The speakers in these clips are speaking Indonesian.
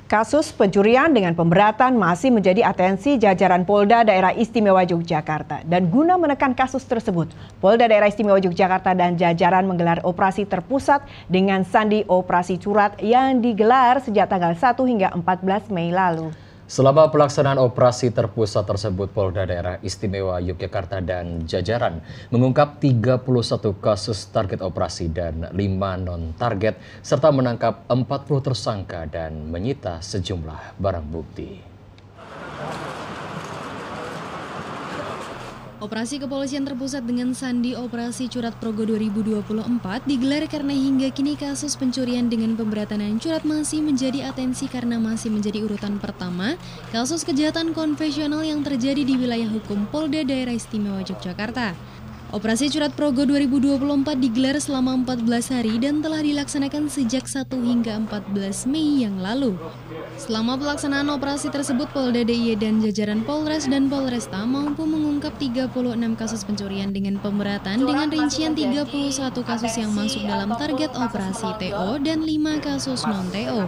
Kasus pencurian dengan pemberatan masih menjadi atensi jajaran Polda Daerah Istimewa Yogyakarta. Dan guna menekan kasus tersebut, Polda Daerah Istimewa Yogyakarta dan jajaran menggelar operasi terpusat dengan sandi operasi curat yang digelar sejak tanggal 1 hingga 14 Mei lalu. Selama pelaksanaan operasi terpusat tersebut, Polda Daerah Istimewa Yogyakarta dan jajaran mengungkap 31 kasus target operasi dan 5 non-target, serta menangkap 40 tersangka dan menyita sejumlah barang bukti. Operasi kepolisian terpusat dengan sandi Operasi Curat Progo 2024 digelar karena hingga kini kasus pencurian dengan pemberatan curat masih menjadi atensi karena masih menjadi urutan pertama kasus kejahatan konvensional yang terjadi di wilayah hukum Polda Daerah Istimewa Yogyakarta. Operasi Curat Progo 2024 digelar selama 14 hari dan telah dilaksanakan sejak 1 hingga 14 Mei yang lalu. Selama pelaksanaan operasi tersebut, Polda DIY dan jajaran Polres dan Polresta mampu mengungkap 36 kasus pencurian dengan pemberatan dengan rincian 31 kasus yang masuk dalam target operasi TO dan 5 kasus non-TO.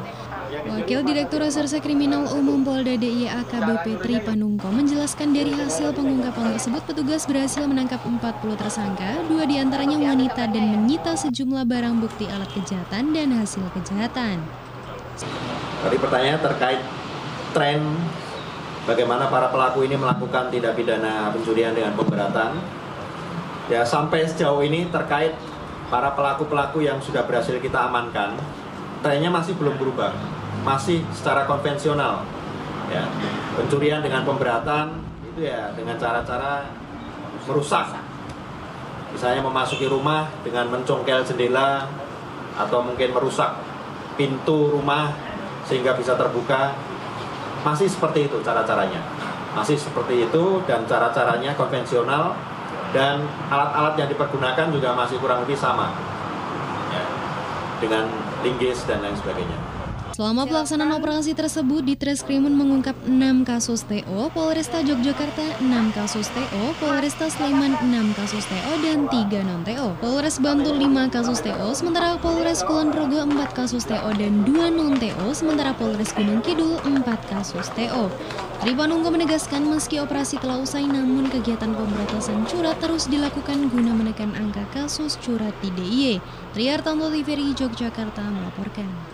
Wakil Direktur Reserse Kriminal Umum Polda DIY AKBP Tri Panungko menjelaskan dari hasil pengungkapan tersebut petugas berhasil menangkap 40 tersangka, 2 diantaranya wanita dan menyita sejumlah barang bukti alat kejahatan dan hasil kejahatan. Tadi pertanyaan terkait tren bagaimana para pelaku ini melakukan tindak pidana pencurian dengan pemberatan. Ya, sampai sejauh ini terkait para pelaku-pelaku yang sudah berhasil kita amankan, trennya masih belum berubah, masih secara konvensional. Ya, pencurian dengan pemberatan itu ya dengan cara-cara merusak, misalnya memasuki rumah dengan mencongkel jendela atau mungkin merusak pintu rumah sehingga bisa terbuka. Masih seperti itu cara-caranya, masih seperti itu dan cara-caranya konvensional dan alat-alat yang dipergunakan juga masih kurang lebih sama ya, dengan linggis dan lain sebagainya. Selama pelaksanaan operasi tersebut, Ditreskrimum mengungkap 6 kasus TO, Polresta Yogyakarta 6 kasus TO, Polresta Sleman 6 kasus TO, dan 3 non-TO. Polres Bantul 5 kasus TO, sementara Polres Kulon Progo 4 kasus TO dan 2 non-TO, sementara Polres Gunung Kidul 4 kasus TO. Tri Panungko menegaskan meski operasi telah usai, namun kegiatan pemberantasan curat terus dilakukan guna menekan angka kasus curat di DIY. Triartanto TVRI Yogyakarta melaporkan.